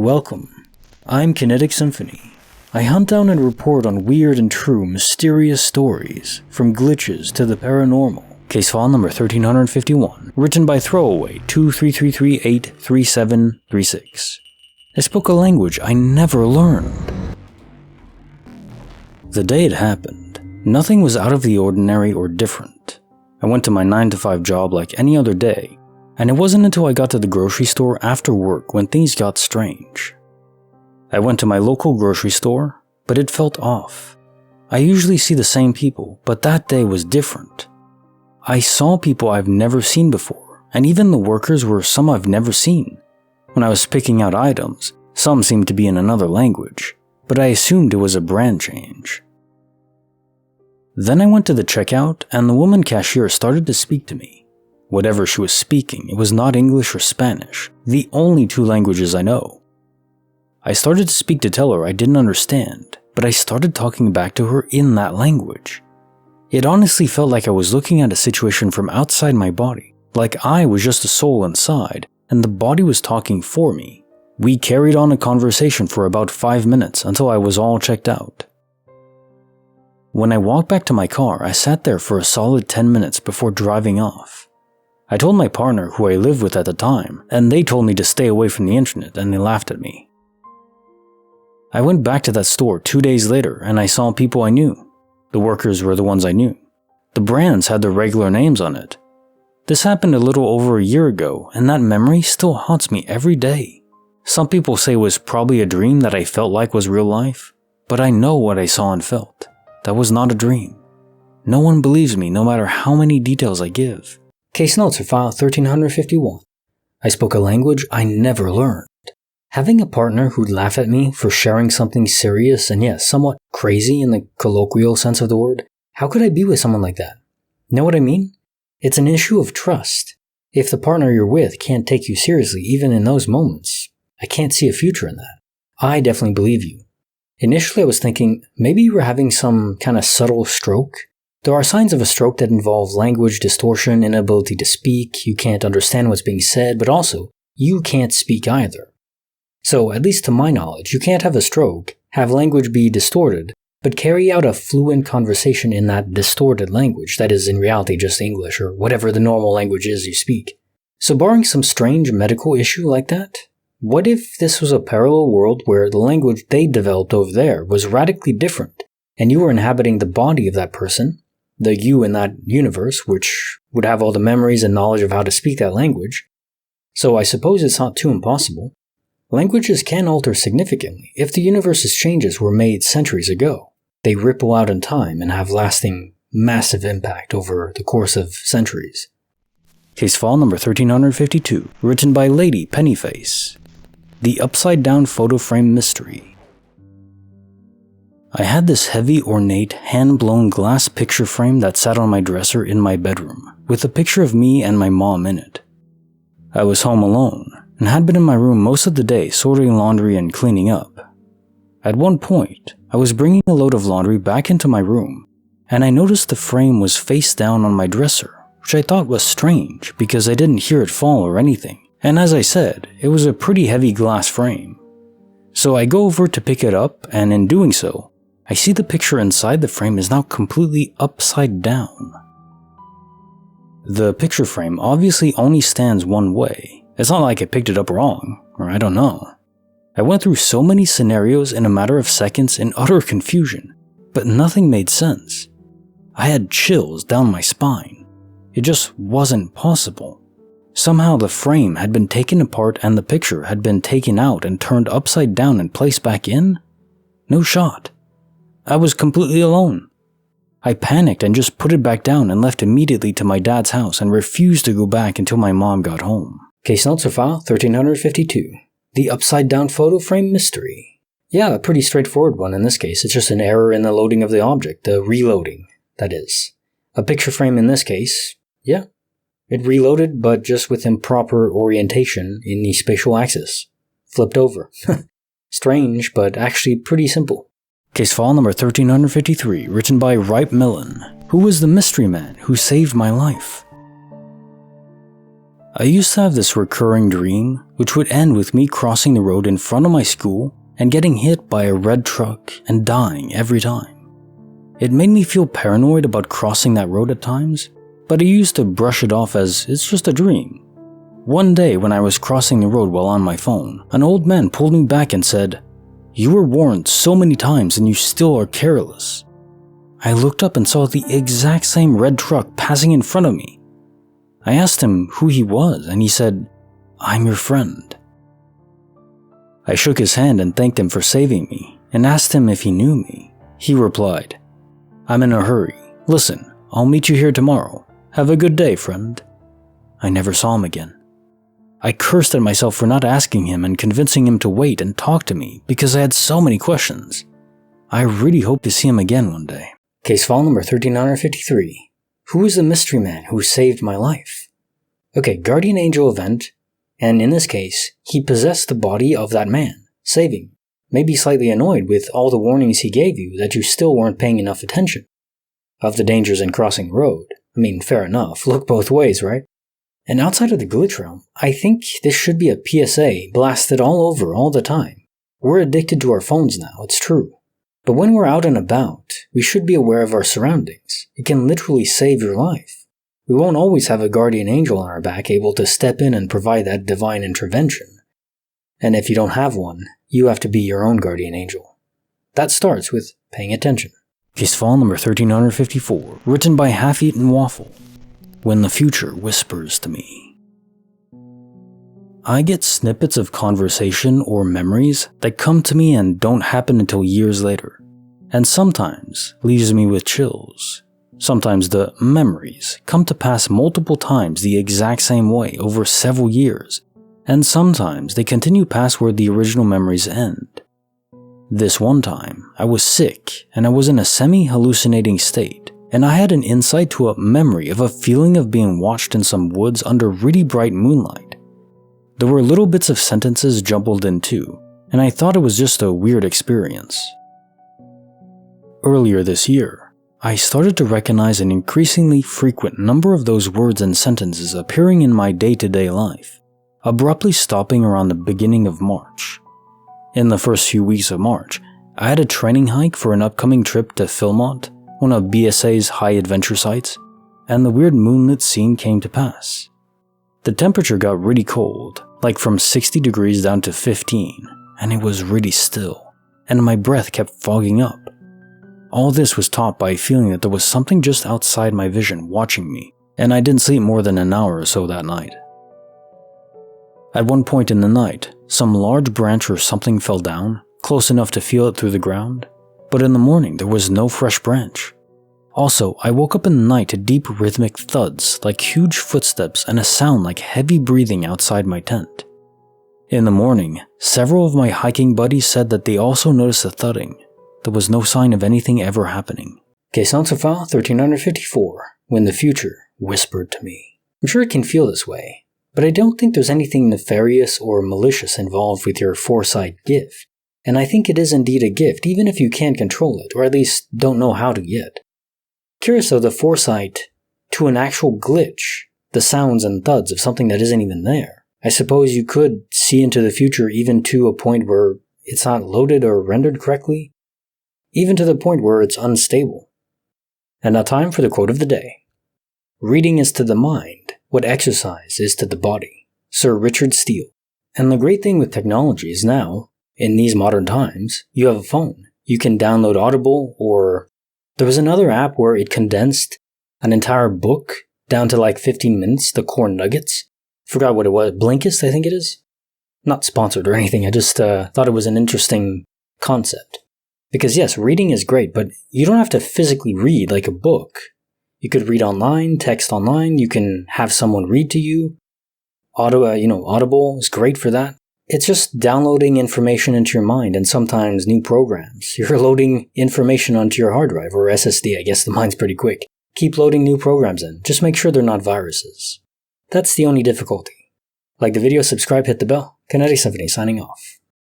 Welcome. I'm Kinetic Symphony. I hunt down and report on weird and true mysterious stories, from glitches to the paranormal. Case file number 1351, written by Throwaway 2333383736. I spoke a language I never learned. The day it happened, nothing was out of the ordinary or different. I went to my 9-to-5 job like any other day, and it wasn't until I got to the grocery store after work when things got strange. I went to my local grocery store, but it felt off. I usually see the same people, but that day was different. I saw people I've never seen before, and even the workers were some I've never seen. When I was picking out items, some seemed to be in another language, but I assumed it was a brand change. Then I went to the checkout, and the woman cashier started to speak to me. Whatever she was speaking, it was not English or Spanish, the only two languages I know. I started to speak to tell her I didn't understand, but I started talking back to her in that language. It honestly felt like I was looking at a situation from outside my body, like I was just a soul inside, and the body was talking for me. We carried on a conversation for about 5 minutes until I was all checked out. When I walked back to my car, I sat there for a solid 10 minutes before driving off. I told my partner, who I lived with at the time, and they told me to stay away from the internet, and they laughed at me. I went back to that store 2 days later, and I saw people I knew. The workers were the ones I knew. The brands had their regular names on it. This happened a little over a year ago, and that memory still haunts me every day. Some people say it was probably a dream that I felt like was real life, but I know what I saw and felt. That was not a dream. No one believes me no matter how many details I give. Case notes are file 1351. I spoke a language I never learned. Having a partner who'd laugh at me for sharing something serious and yes, somewhat crazy in the colloquial sense of the word, how could I be with someone like that? Know what I mean? It's an issue of trust. If the partner you're with can't take you seriously even in those moments, I can't see a future in that. I definitely believe you. Initially I was thinking maybe you were having some kind of subtle stroke. There are signs of a stroke that involve language distortion, inability to speak, you can't understand what's being said, but also, you can't speak either. So, at least to my knowledge, you can't have a stroke, have language be distorted, but carry out a fluent conversation in that distorted language that is in reality just English or whatever the normal language is you speak. So barring some strange medical issue like that, what if this was a parallel world where the language they developed over there was radically different, and you were inhabiting the body of that person, the you in that universe, which would have all the memories and knowledge of how to speak that language. So I suppose it's not too impossible. Languages can alter significantly if the universe's changes were made centuries ago. They ripple out in time and have lasting, massive impact over the course of centuries. Case file number 1352, written by LadyPennyface. The Upside Down Photo Frame Mystery. I had this heavy, ornate, hand-blown glass picture frame that sat on my dresser in my bedroom, with a picture of me and my mom in it. I was home alone, and had been in my room most of the day sorting laundry and cleaning up. At one point, I was bringing a load of laundry back into my room, and I noticed the frame was face down on my dresser, which I thought was strange because I didn't hear it fall or anything, and as I said, it was a pretty heavy glass frame. So I go over to pick it up, and in doing so, I see the picture inside the frame is now completely upside down. The picture frame obviously only stands one way. It's not like I picked it up wrong, or I don't know. I went through so many scenarios in a matter of seconds in utter confusion, but nothing made sense. I had chills down my spine. It just wasn't possible. Somehow the frame had been taken apart and the picture had been taken out and turned upside down and placed back in? No shot. I was completely alone. I panicked and just put it back down and left immediately to my dad's house and refused to go back until my mom got home. Case notes are file 1352. The Upside Down Photo Frame Mystery. Yeah, a pretty straightforward one in this case. It's just an error in the loading of the object, the reloading, that is. A picture frame in this case, yeah. It reloaded, but just with improper orientation in the spatial axis. Flipped over. Strange, but actually pretty simple. Case file number 1353, written by Ripe-Melon, who was the mystery man who saved my life. I used to have this recurring dream, which would end with me crossing the road in front of my school and getting hit by a red truck and dying every time. It made me feel paranoid about crossing that road at times, but I used to brush it off as it's just a dream. One day when I was crossing the road while on my phone, an old man pulled me back and said, "You were warned so many times and you still are careless." I looked up and saw the exact same red truck passing in front of me. I asked him who he was and he said, "I'm your friend." I shook his hand and thanked him for saving me and asked him if he knew me. He replied, "I'm in a hurry. Listen, I'll meet you here tomorrow. Have a good day, friend." I never saw him again. I cursed at myself for not asking him and convincing him to wait and talk to me because I had so many questions. I really hope to see him again one day. Case file number 1353. Who is the mystery man who saved my life? Okay, guardian angel event, and in this case, he possessed the body of that man, saving. Maybe slightly annoyed with all the warnings he gave you that you still weren't paying enough attention. Of the dangers in crossing the road. I mean, fair enough, look both ways, right? And outside of the glitch realm, I think this should be a PSA blasted all over all the time. We're addicted to our phones now, it's true. But when we're out and about, we should be aware of our surroundings. It can literally save your life. We won't always have a guardian angel on our back able to step in and provide that divine intervention. And if you don't have one, you have to be your own guardian angel. That starts with paying attention. Case file number 1354, written by HalfEatenTwAffle. When the future whispers to me. I get snippets of conversation or memories that come to me and don't happen until years later, and sometimes leaves me with chills. Sometimes the memories come to pass multiple times the exact same way over several years, and sometimes they continue past where the original memories end. This one time, I was sick and I was in a semi-hallucinating state. And I had an insight to a memory of a feeling of being watched in some woods under really bright moonlight. There were little bits of sentences jumbled in too, and I thought it was just a weird experience. Earlier this year, I started to recognize an increasingly frequent number of those words and sentences appearing in my day-to-day life, abruptly stopping around the beginning of March. In the first few weeks of March, I had a training hike for an upcoming trip to Philmont, one of BSA's high adventure sites, and the weird moonlit scene came to pass. The temperature got really cold, like from 60 degrees down to 15, and it was really still, and my breath kept fogging up. All this was topped by a feeling that there was something just outside my vision watching me, and I didn't sleep more than an hour or so that night. At one point in the night, some large branch or something fell down, close enough to feel it through the ground. But in the morning, there was no fresh branch. Also, I woke up in the night to deep rhythmic thuds like huge footsteps and a sound like heavy breathing outside my tent. In the morning, several of my hiking buddies said that they also noticed the thudding. There was no sign of anything ever happening. Case file 1354, when the future whispered to me. I'm sure it can feel this way, but I don't think there's anything nefarious or malicious involved with your foresight gift. And I think it is indeed a gift, even if you can't control it, or at least don't know how to yet. Curious though, the foresight to an actual glitch, the sounds and thuds of something that isn't even there. I suppose you could see into the future even to a point where it's not loaded or rendered correctly, even to the point where it's unstable. And now time for the quote of the day. Reading is to the mind what exercise is to the body. Sir Richard Steele. And the great thing with technology is now, in these modern times, you have a phone. You can download Audible, or there was another app where it condensed an entire book down to like 15 minutes, the core nuggets. Forgot what it was. Blinkist, I think it is. Not sponsored or anything. I just thought it was an interesting concept. Because yes, reading is great, but you don't have to physically read like a book. You could read online, text online. You can have someone read to you. Audible is great for that. It's just downloading information into your mind and sometimes new programs. You're loading information onto your hard drive or SSD. I guess the mine's pretty quick. Keep loading new programs in. Just make sure they're not viruses. That's the only difficulty. Like the video, subscribe, hit the bell. Kinetic Symphony signing off.